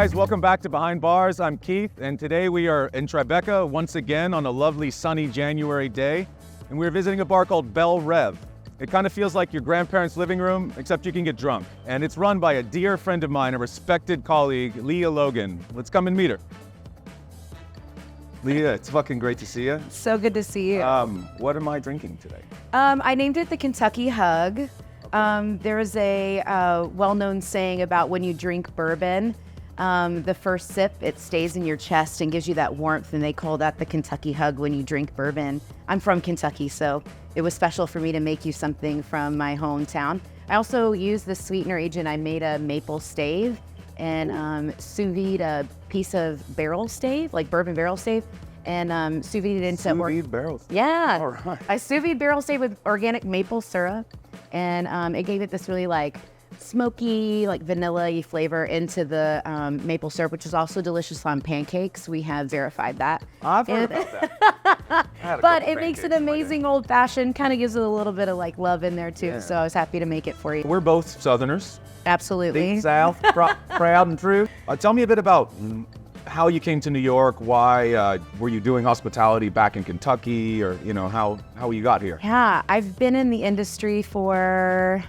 guys, welcome back to Behind Bars. I'm Keith, and today we are in TriBeCa once again on a lovely sunny January day, and we're visiting a bar called Belle Reve. It kind of feels like your grandparents' living room, except you can get drunk. And it's run by a dear friend of mine, a respected colleague, Lea Logan. Let's come and meet her. Lea, it's fucking great to see you. So good to see you. What am I drinking today? I named it the Kentucky Hug. There is a well-known saying about when you drink bourbon, the first sip, it stays in your chest and gives you that warmth, and they call that the Kentucky Hug when you drink bourbon. I'm from Kentucky, so it was special for me to make you something from my hometown. I also used the sweetener agent. I made a maple stave and sous vide a piece of barrel stave, like bourbon barrel stave, and sous vide it into Sous vide barrels? Yeah. All right. I sous vide barrel stave with organic maple syrup, and it gave it this really like smoky, like vanilla-y flavor into the maple syrup, which is also delicious on pancakes. We have verified that. I've heard about that. But it makes it amazing old-fashioned, kind of gives it a little bit of like love in there too. Yeah. So I was happy to make it for you. We're both Southerners. Absolutely. Deep South, proud and true. Tell me a bit about how you came to New York. Why were you doing hospitality back in Kentucky, or how you got here? Yeah, I've been in the industry for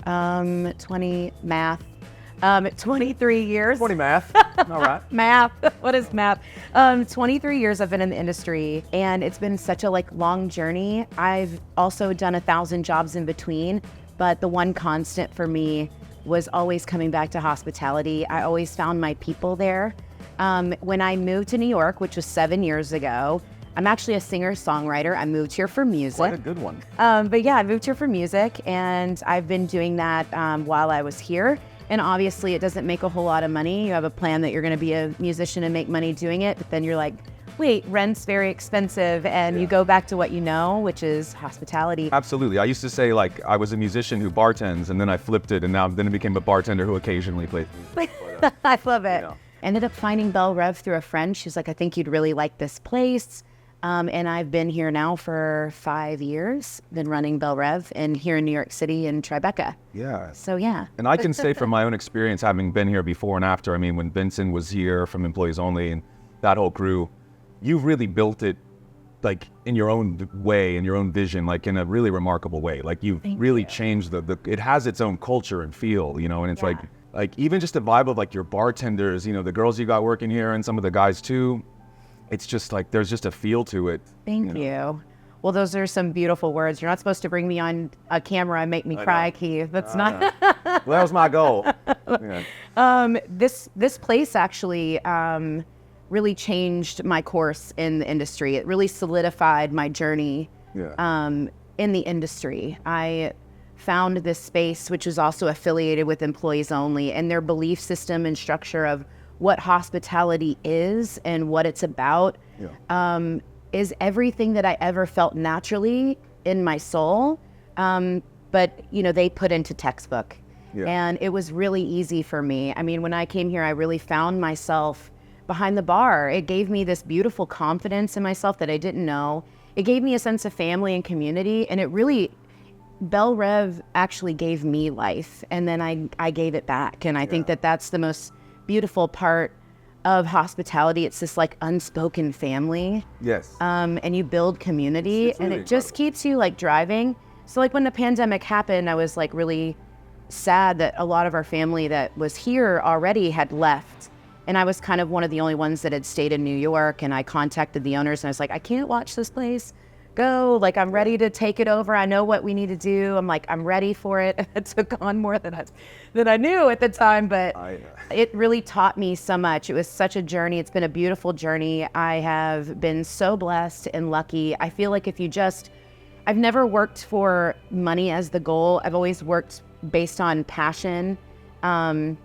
23 years. 20 math. All right. Math. What is math? 23 years I've been in the industry, and it's been such a long journey. I've also done 1,000 jobs in between, but the one constant for me was always coming back to hospitality. I always found my people there. When I moved to New York, which was 7 years ago, I'm actually a singer-songwriter. I moved here for music. Quite a good one. But yeah, I moved here for music, and I've been doing that while I was here. And obviously, it doesn't make a whole lot of money. You have a plan that you're going to be a musician and make money doing it, but then you're like, wait, rent's very expensive, and you go back to what you know, which is hospitality. Absolutely. I used to say I was a musician who bartends, and then I flipped it, and then I became a bartender who occasionally plays music. I love it. Ended up finding Belle Reve through a friend. She's like, I think you'd really like this place. And I've been here now for 5 years, been running Belle Reve and here in New York City in TriBeCa. Yeah. So yeah. And I can say from my own experience, having been here before and after, I mean, when Vincent was here from Employees Only and that whole crew, you've really built it in your own way, in your own vision, in a really remarkable way. You've really changed it has its own culture and feel, and it's like even just the vibe of your bartenders, the girls you got working here and some of the guys too. It's just there's just a feel to it. Thank you. Well, those are some beautiful words. You're not supposed to bring me on a camera and make me cry, Keith. That's not. Well, that was my goal. Yeah. This place actually really changed my course in the industry. It really solidified my journey in the industry. I found this space, which is also affiliated with Employees Only, and their belief system and structure of what hospitality is and what it's about is everything that I ever felt naturally in my soul, but they put into textbook. And it was really easy for me. I mean, when I came here, I really found myself behind the bar. It gave me this beautiful confidence in myself that I didn't know. It gave me a sense of family and community, and it really, Belle Reve actually gave me life, and then I gave it back. And I think that that's the most beautiful part of hospitality. It's this unspoken family. Yes. And you build community, it's really and it just keeps you driving. So when the pandemic happened, I was really sad that a lot of our family that was here already had left. And I was kind of one of the only ones that had stayed in New York, and I contacted the owners and I was like, I can't watch this place go. I'm ready to take it over. I know what we need to do. I'm ready for it. It took on more than I knew at the time, but it really taught me so much. It was such a journey. It's been a beautiful journey. I have been so blessed and lucky. I feel like I've never worked for money as the goal. I've always worked based on passion, and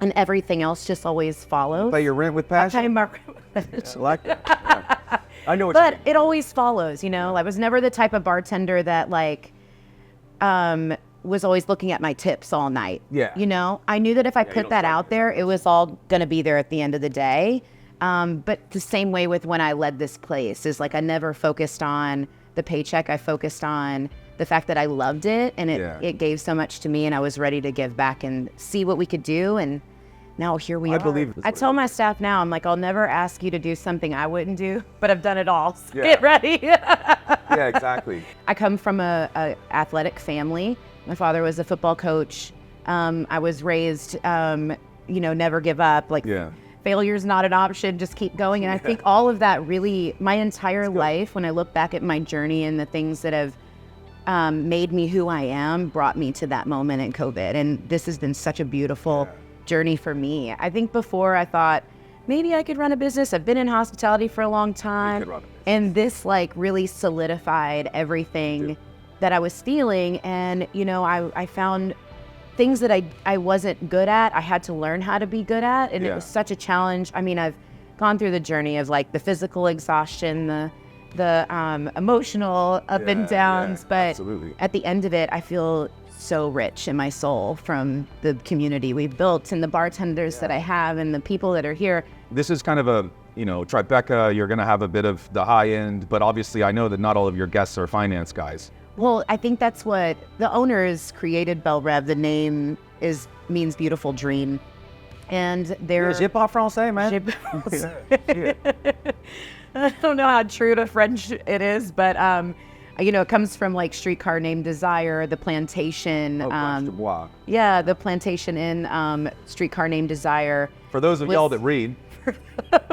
everything else just always follows. Pay your rent with passion? I pay my rent with passion. I like that. Yeah. I know what you mean. But it always follows, I was never the type of bartender that was always looking at my tips all night. Yeah. I knew that if I put that out there, it was all going to be there at the end of the day. But the same way with when I led this place is I never focused on the paycheck. I focused on the fact that I loved it, and it gave so much to me, and I was ready to give back and see what we could do. And now here we are. I believe this. I tell my staff now, I'm like, I'll never ask you to do something I wouldn't do, but I've done it all. So Yeah. get ready. Yeah, exactly. I come from a athletic family. My father was a football coach. I was raised, never give up. Like, Yeah. failure's not an option. Just keep going. And I think all of that really, my entire life, when I look back at my journey and the things that have made me who I am, brought me to that moment in COVID. And this has been such a beautiful journey for me. I think before I thought maybe I could run a business. I've been in hospitality for a long time. You could run a business. And this like really solidified everything that I was feeling. And, I found things that I wasn't good at, I had to learn how to be good at. And it was such a challenge. I mean, I've gone through the journey of like the physical exhaustion, the emotional up and downs. But absolutely. at the end of it, I feel so rich in my soul from the community we've built and the bartenders that I have and the people that are here. This is kind of a, TriBeCa, you're going to have a bit of the high end, but obviously I know that not all of your guests are finance guys. Well, I think that's what the owners created Belle Reve. The name means beautiful dream. And they're... Je parle français, man. I don't know how true to French it is, but, it comes from like Streetcar Named Desire, the plantation. Yeah, the plantation in Streetcar Named Desire. For those of y'all that read.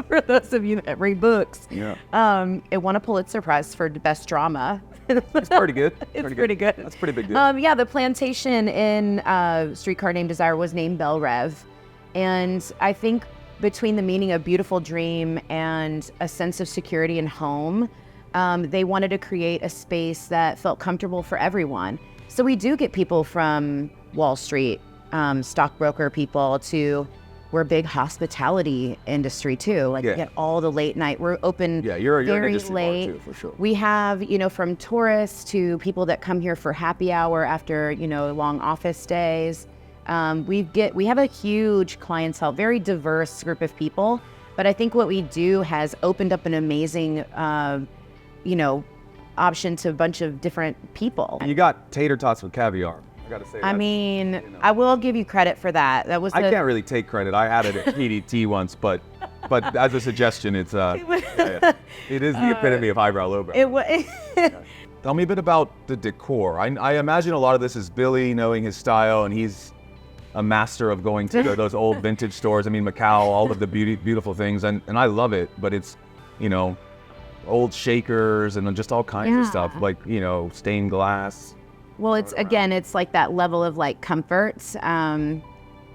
For those of you that read books. It won a Pulitzer Prize for Best Drama. It's pretty good. It's pretty good. That's a pretty big deal. The plantation in Streetcar Named Desire was named Belle Reve. And I think between the meaning of beautiful dream and a sense of security and home, they wanted to create a space that felt comfortable for everyone. So we do get people from Wall Street, stockbroker people, to we're a big hospitality industry too. Like we get all the late night. We're open you're an very industry late. bar too, for sure. We have, from tourists to people that come here for happy hour after, long office days. We have a huge clientele, very diverse group of people. But I think what we do has opened up an amazing, option to a bunch of different people. You got tater tots with caviar. I gotta say. I mean, I will give you credit for that. That was. I can't really take credit. I had it at PDT once, but as a suggestion, it's it is the epitome of highbrow lowbrow. Tell me a bit about the decor. I imagine a lot of this is Billy knowing his style, and he's a master of going to those old vintage stores. I mean, Macau, all of the beautiful things, and I love it. But it's, old shakers and just all kinds of stuff, like stained glass. Well, it's like that level of like comfort.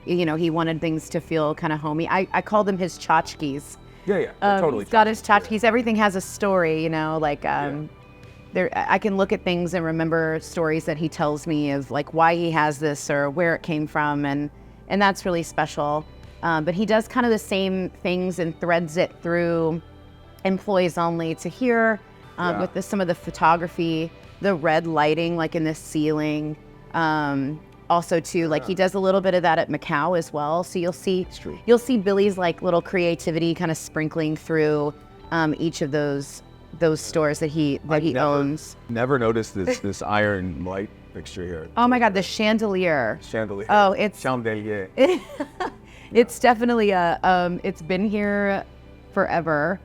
He wanted things to feel kind of homey. I call them his tchotchkes. Totally. He's got his tchotchkes. Everything has a story, I can look at things and remember stories that he tells me of like why he has this or where it came from, and that's really special. But he does kind of the same things and threads it through employees only to here, with some of the photography, the red lighting like in the ceiling. Also too, like he does a little bit of that at Macau as well. So you'll see Billy's like little creativity kind of sprinkling through each of those stores that he owns. Never noticed this iron light fixture here. Oh my God, the chandelier. Oh, it's chandelier. It's definitely it's been here forever.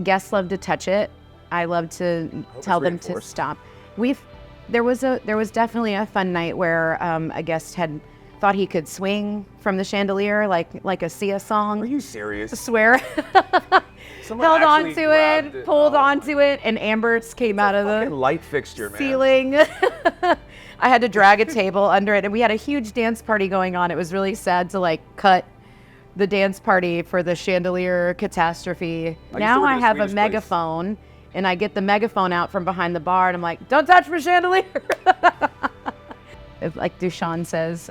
Guests love to touch it. I love to tell them to stop. There was definitely a fun night where a guest had thought he could swing from the chandelier like a Sia song. Are you serious? I swear. Held on to it, pulled onto it, and ambers came out of the light fixture, ceiling. I had to drag a table under it, and we had a huge dance party going on. It was really sad to like cut the dance party for the chandelier catastrophe. Now I have a megaphone, and I get the megaphone out from behind the bar, and I'm like, "Don't touch my chandelier." Like Dushan says,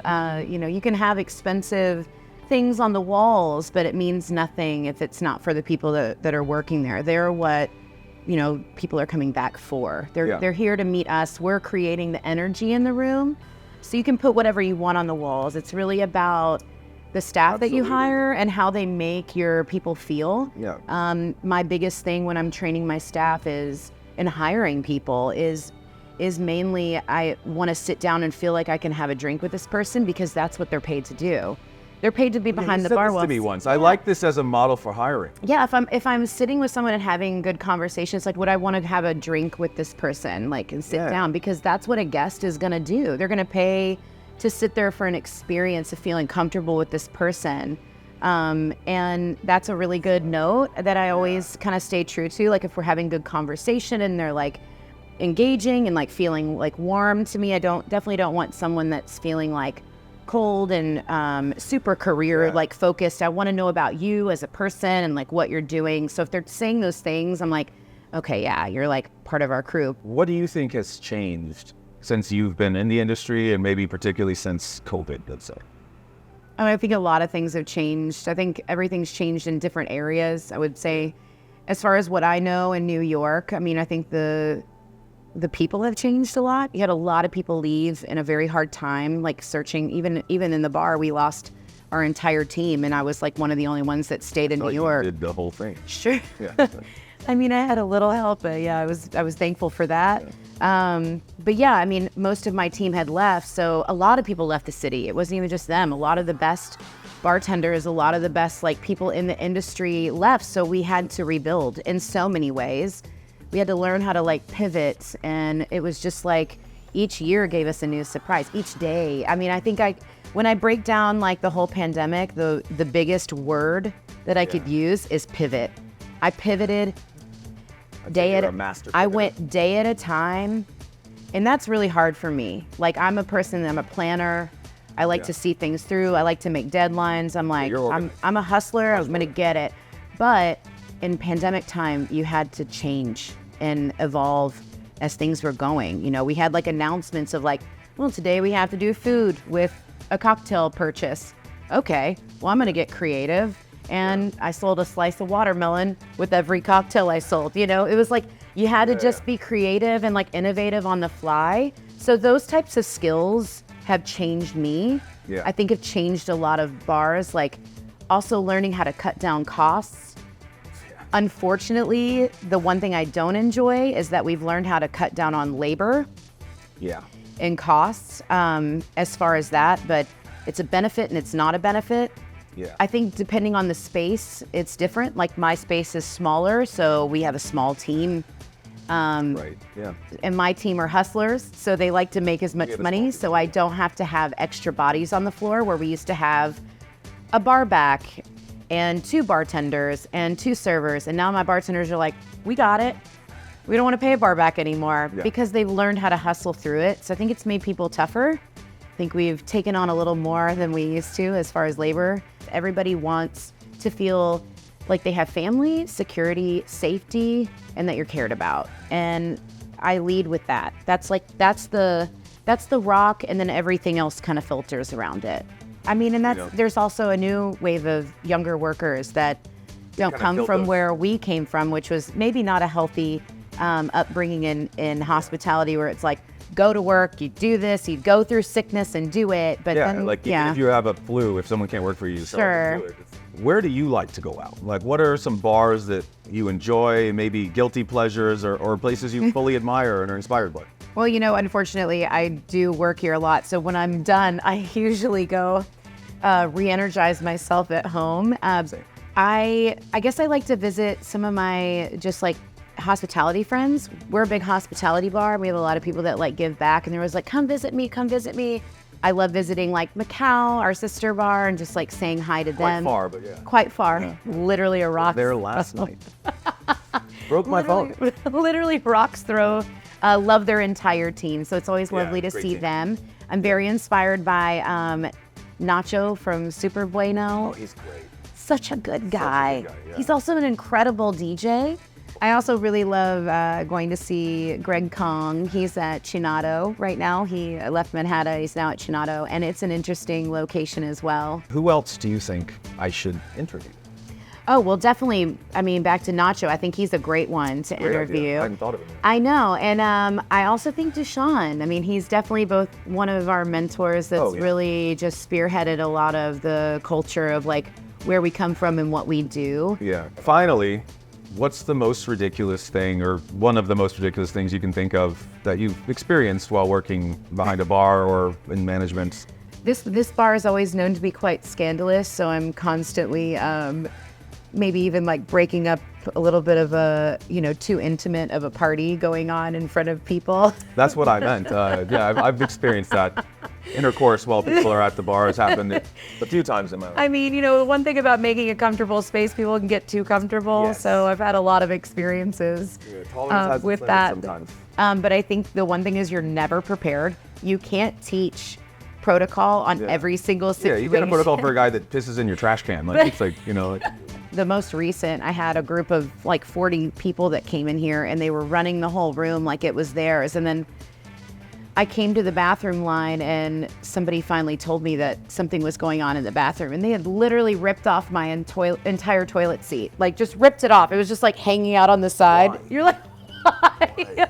you can have expensive things on the walls, but it means nothing if it's not for the people that are working there. They're what, people are coming back for. They're here to meet us. We're creating the energy in the room. So you can put whatever you want on the walls. It's really about the staff that you hire and how they make your people feel. My biggest thing when I'm training my staff in hiring people is mainly I want to sit down and feel like I can have a drink with this person because that's what they're paid to do. They're paid to be behind the bar. This to me once. I like this as a model for hiring. Yeah, if I'm sitting with someone and having good conversations, like, would I want to have a drink with this person, like, and sit down? Because that's what a guest is gonna do. They're gonna pay to sit there for an experience of feeling comfortable with this person. And that's a really good note that I always kind of stay true to. Like, if we're having good conversation and they're like engaging and like feeling like warm to me, I definitely don't want someone that's feeling like cold and super career like focused. I want to know about you as a person and like what you're doing. So if they're saying those things, I'm like, okay, yeah, you're like part of our crew. What do you think has changed since you've been in the industry, and maybe particularly since COVID, let's say? I think a lot of things have changed. I think everything's changed in different areas. I would say, as far as what I know in New York, I mean, I think the people have changed a lot. You had a lot of people leave in a very hard time, like searching. Even in the bar, we lost our entire team, and I was like one of the only ones that stayed in New York. You did the whole thing. Sure. Yeah. I mean, I had a little help, but yeah, I was thankful for that. But yeah, I mean, most of my team had left, so a lot of people left the city. It wasn't even just them. A lot of the best bartenders, a lot of the best like people in the industry left, so we had to rebuild in so many ways. We had to learn how to like pivot, and it was just like each year gave us a new surprise, each day. I mean, I think when I break down like the whole pandemic, the biggest word that I could use is pivot. I pivoted I went day at a time, and that's really hard for me. Like, I'm a planner. I like to see things through. I like to make deadlines. I'm like, I'm a hustler. I'm gonna get it. But in pandemic time, you had to change and evolve as things were going. You know, we had like announcements of like, well, today we have to do food with a cocktail purchase. Okay, well, I'm gonna get creative. And I sold a slice of watermelon with every cocktail I sold. You know, it was like you had to just be creative and like innovative on the fly. So those types of skills have changed me. Yeah. I think have changed a lot of bars, like also learning how to cut down costs. Yeah. Unfortunately, the one thing I don't enjoy is that we've learned how to cut down on labor and costs as far as that, but it's a benefit and it's not a benefit. Yeah. I think depending on the space, it's different. Like my space is smaller, so we have a small team. Right, yeah. And my team are hustlers, so they like to make as much money, so I don't have to have extra bodies on the floor where we used to have a bar back and 2 bartenders and 2 servers. And now my bartenders are like, we got it. We don't want to pay a bar back anymore because they've learned how to hustle through it. So I think it's made people tougher. I think we've taken on a little more than we used to as far as labor. Everybody wants to feel like they have family, security, safety, and that you're cared about. And I lead with that. That's the rock, and then everything else kind of filters around it. I mean, and there's also a new wave of younger workers that come from where we came from, which was maybe not a healthy upbringing in hospitality, where it's like, go to work, you do this, you go through sickness and do it. But then, like even if you have a flu, if someone can't work for you, sure. Do it. Where do you like to go out? Like, what are some bars that you enjoy, maybe guilty pleasures, or places you fully admire and are inspired by? Well, unfortunately, I do work here a lot. So when I'm done, I usually go re-energize myself at home. I guess I like to visit some of my just like hospitality friends. We're a big hospitality bar. We have a lot of people that like give back, and there was like, come visit me. I love visiting like Macau, our sister bar, and just like saying hi to them. Quite far, but yeah. Quite far. Yeah. Literally a rock. There last night. Broke my phone. Literally rocks throw. Love their entire team. So it's always lovely to see them. I'm very inspired by Nacho from Super Bueno. Oh, he's great. Such a good guy. He's also an incredible DJ. I also really love going to see Greg Kong. He's at Chinado right now. He left Manhattan. He's now at Chinado, and it's an interesting location as well. Who else do you think I should interview? Oh, well, definitely. I mean, back to Nacho. I think he's a great one to interview. Idea. I hadn't thought of it. I know, and I also think Deshaun. I mean, he's definitely both one of our mentors that's really just spearheaded a lot of the culture of like where we come from and what we do. Yeah. Finally, what's the most ridiculous thing, or one of the most ridiculous things you can think of that you've experienced while working behind a bar or in management? This bar is always known to be quite scandalous, so I'm constantly maybe even like breaking up a little bit of a, too intimate of a party going on in front of people. That's what I meant. Yeah, I've experienced that. Intercourse while people are at the bar has happened a few times in my life. I mean, one thing about making a comfortable space, people can get too comfortable. Yes. So I've had a lot of experiences with that. Sometimes. But I think the one thing is you're never prepared. You can't teach protocol on every single situation. Yeah, you get a protocol for a guy that pisses in your trash can. Like, it's like, The most recent, I had a group of like 40 people that came in here and they were running the whole room like it was theirs. And then I came to the bathroom line and somebody finally told me that something was going on in the bathroom, and they had literally ripped off my entire toilet seat. Like, just ripped it off. It was just like hanging out on the side. Why? You're like, why?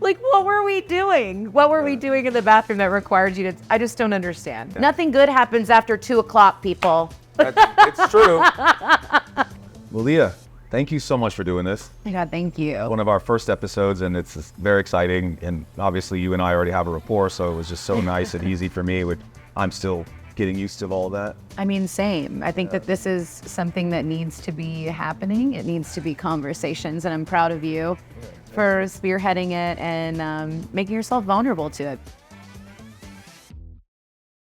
Like, what were we doing? What were we doing in the bathroom that required you to, I just don't understand. Yeah. Nothing good happens after 2 o'clock, people. It's true. Well, Lea, thank you so much for doing this. Oh my God, thank you. One of our first episodes, and it's very exciting. And obviously, you and I already have a rapport, so it was just so nice and easy for me. I'm still getting used to all that. I mean, same. I think that this is something that needs to be happening. It needs to be conversations, and I'm proud of you for spearheading it and making yourself vulnerable to it.